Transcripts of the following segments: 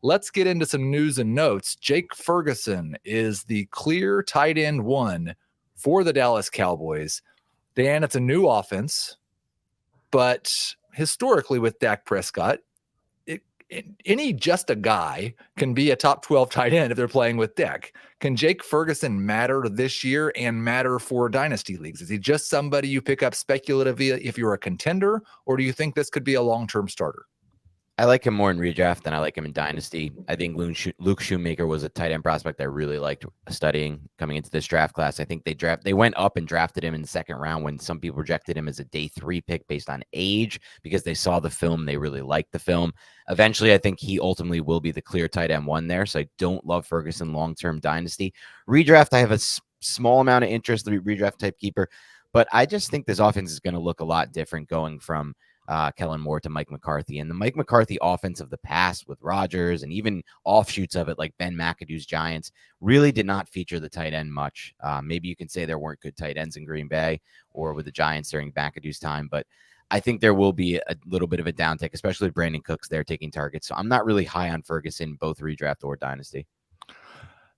let's get into some news and notes. Jake Ferguson is the clear tight end one for the Dallas Cowboys. Dan, it's a new offense, but historically with Dak Prescott, just a guy can be a top 12 tight end if they're playing with Dak. Can Jake Ferguson matter this year and matter for dynasty leagues? Is he just somebody you pick up speculatively if you're a contender, or do you think this could be a long-term starter? I like him more in redraft than I like him in dynasty. I think Luke Shoemaker was a tight end prospect I really liked studying coming into this draft class. I think they went up and drafted him in the second round when some people rejected him as a day 3 pick based on age because they saw the film. They really liked the film. Eventually, I think he ultimately will be the clear tight end one there. So I don't love Ferguson long-term dynasty. Redraft, I have a small amount of interest, the redraft type keeper, but I just think this offense is going to look a lot different going from Kellen Moore to Mike McCarthy. And the Mike McCarthy offense of the past with Rodgers and even offshoots of it like Ben McAdoo's Giants really did not feature the tight end much. Maybe you can say there weren't good tight ends in Green Bay or with the Giants during McAdoo's time, but I think there will be a little bit of a downtick, especially with Brandon Cooks there taking targets. So I'm not really high on Ferguson, both redraft or dynasty.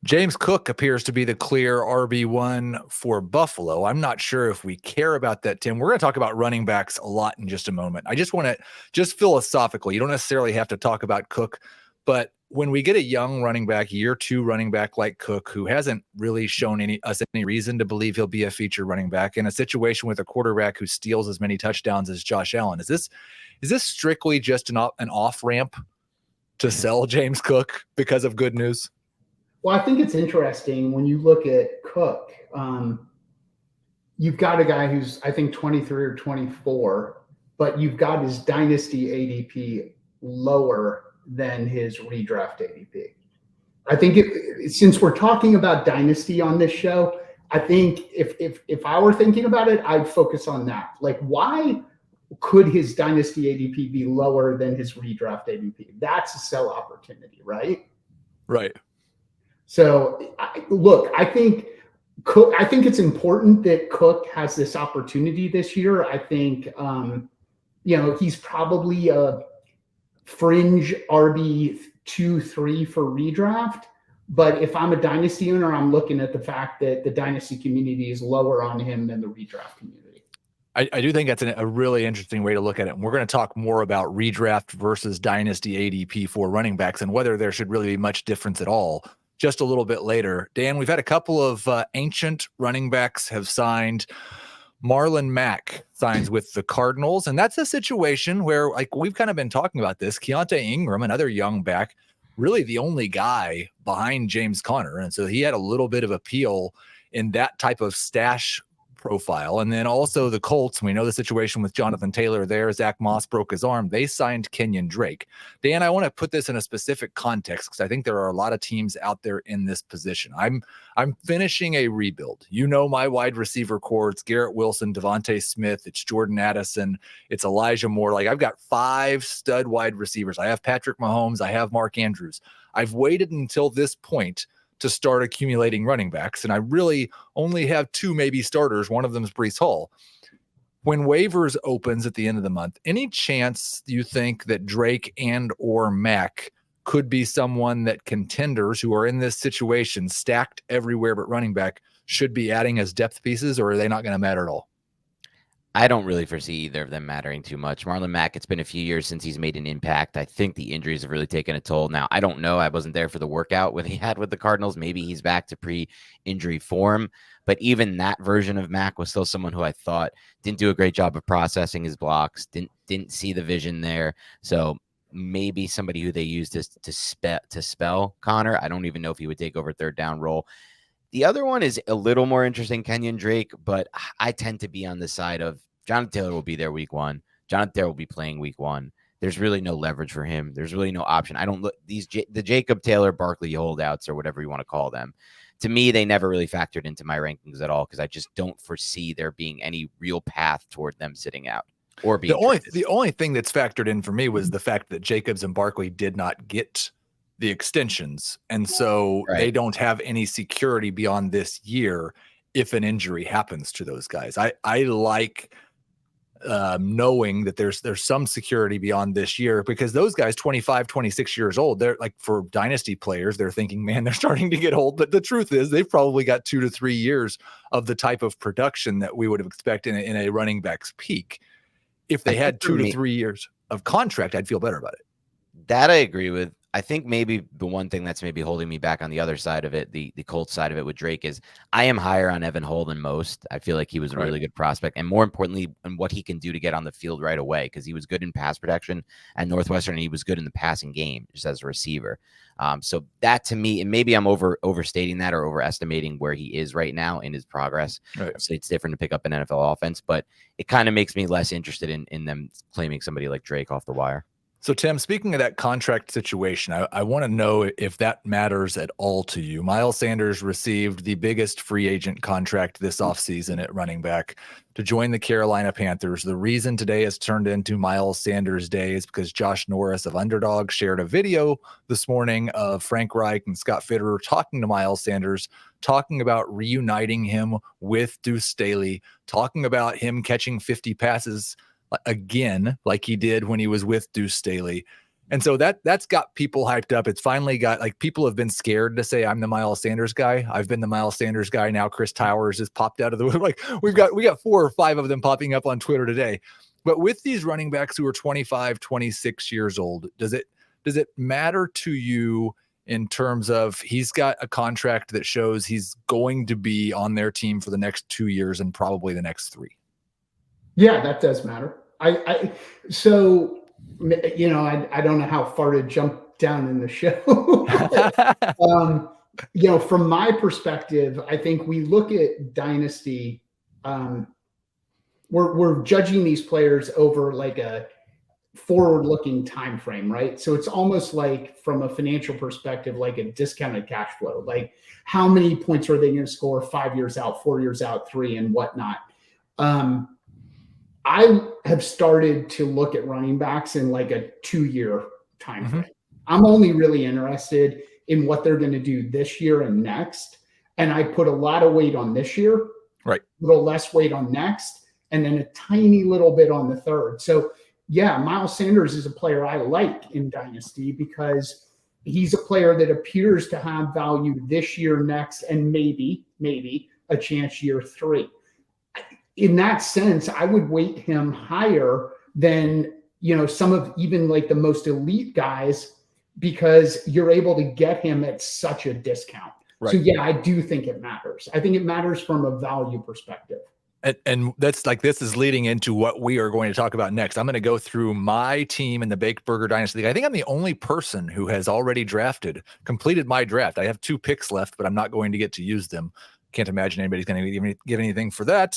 James Cook appears to be the clear RB1 for Buffalo. I'm not sure if we care about that, Tim. We're going to talk about running backs a lot in just a moment. I just want to, just philosophically, you don't necessarily have to talk about Cook, but when we get a young running back, year 2 running back like Cook, who hasn't really shown us any reason to believe he'll be a feature running back in a situation with a quarterback who steals as many touchdowns as Josh Allen, is this strictly just an off-ramp to sell James Cook because of good news? Well, I think it's interesting when you look at Cook. You've got a guy who's, I think, 23 or 24, but you've got his dynasty ADP lower than his redraft ADP. I think since we're talking about dynasty on this show, I think if I were thinking about it, I'd focus on that. Like, why could his dynasty ADP be lower than his redraft ADP? That's a sell opportunity, right? Right. So, I think it's important that Cook has this opportunity this year. I think, he's probably a fringe RB 2-3 for redraft. But if I'm a dynasty owner, I'm looking at the fact that the dynasty community is lower on him than the redraft community. I do think that's a really interesting way to look at it. And we're going to talk more about redraft versus dynasty ADP for running backs and whether there should really be much difference at all just a little bit later. Dan, we've had a couple of ancient running backs have signed. Marlon Mack signs with the Cardinals, and that's a situation where, like, we've kind of been talking about this. Keontae Ingram, another young back, really the only guy behind James Conner, and so he had a little bit of appeal in that type of stash profile. And then also the Colts, we know the situation with Jonathan Taylor there. Zach Moss broke his arm. They signed Kenyan Drake. Dan, I want to put this in a specific context because I think there are a lot of teams out there in this position. I'm finishing a rebuild. You know my wide receiver core. It's Garrett Wilson, Devontae Smith. It's Jordan Addison. It's Elijah Moore. Like, I've got 5 stud wide receivers. I have Patrick Mahomes. I have Mark Andrews. I've waited until this point to start accumulating running backs, and I really only have 2 maybe starters. One of them is Breece Hall. When waivers opens at the end of the month, any chance you think that Drake and or Mack could be someone that contenders who are in this situation, stacked everywhere but running back, should be adding as depth pieces, or are they not going to matter at all? I don't really foresee either of them mattering too much. Marlon Mack, it's been a few years since he's made an impact. I think the injuries have really taken a toll. Now, I don't know. I wasn't there for the workout when he had with the Cardinals. Maybe he's back to pre-injury form. But even that version of Mack was still someone who I thought didn't do a great job of processing his blocks, didn't see the vision there. So maybe somebody who they used to spell Connor. I don't even know if he would take over third down role. The other one is a little more interesting, Kenyan Drake, but I tend to be on the side of Jonathan Taylor will be there week 1. Jonathan Taylor will be playing week 1. There's really no leverage for him. There's really no option. I don't look the Jacob Taylor Barkley holdouts or whatever you want to call them. To me, they never really factored into my rankings at all because I just don't foresee there being any real path toward them sitting out or being the only thing that's factored in for me was the fact that Jacobs and Barkley did not get the extensions, and so they don't have any security beyond this year if an injury happens to those guys. I like knowing that there's some security beyond this year, because those guys 25, 26 years old, they're like, for dynasty players, they're thinking, man, they're starting to get old. But the truth is they've probably got 2 to 3 years of the type of production that we would have expected in a running back's peak. If they had 2 to 3 years of contract, I'd feel better about it. That I agree with. I think maybe the one thing that's maybe holding me back on the other side of it, the Colts side of it with Drake, is I am higher on Evan Hull than most. I feel like he was a really good prospect, and more importantly, in what he can do to get on the field right away, because he was good in pass protection at Northwestern, and he was good in the passing game just as a receiver. So that, to me, and maybe I'm overstating that or overestimating where he is right now in his progress. Right. So it's different to pick up an NFL offense, but it kind of makes me less interested in them claiming somebody like Drake off the wire. So, Tim, speaking of that contract situation, I want to know if that matters at all to you. Miles Sanders received the biggest free agent contract this offseason at running back to join the Carolina Panthers. The reason today has turned into Miles Sanders Day is because Josh Norris of Underdog shared a video this morning of Frank Reich and Scott Fitterer talking to Miles Sanders, talking about reuniting him with Duce Staley, talking about him catching 50 passes again, like he did when he was with Duce Staley. And so that's got people hyped up. It's finally got, like, people have been scared to say I'm the Miles Sanders guy. I've been the Miles Sanders guy. Now Chris Towers has popped out of the like we got 4 or 5 of them popping up on Twitter today. But with these running backs who are 25, 26 years old, does it matter to you in terms of he's got a contract that shows he's going to be on their team for the next 2 years and probably the next 3? Yeah, that does matter. So, you know, I don't know how far to jump down in the show. You know, from my perspective, I think we look at Dynasty. We're judging these players over like a forward-looking time frame, right? So it's almost like, from a financial perspective, like a discounted cash flow. Like, how many points are they going to score 5 years out, 4 years out, 3, and whatnot? I have started to look at running backs in like a 2-year time frame. I'm only really interested in what they're going to do this year and next. And I put a lot of weight on this year, right? A little less weight on next, and then a tiny little bit on the third. So yeah, Miles Sanders is a player I like in Dynasty because he's a player that appears to have value this year, next, and maybe a chance year 3. In that sense, I would weight him higher than, you know, some of even like the most elite guys, because you're able to get him at such a discount. Right. So yeah, I do think it matters. I think it matters from a value perspective. And that's like, this is leading into what we are going to talk about next. I'm going to go through my team in the Baked Burger Dynasty League. I think I'm the only person who has already completed my draft. I have 2 picks left, but I'm not going to get to use them. Can't imagine anybody's going to give anything for that.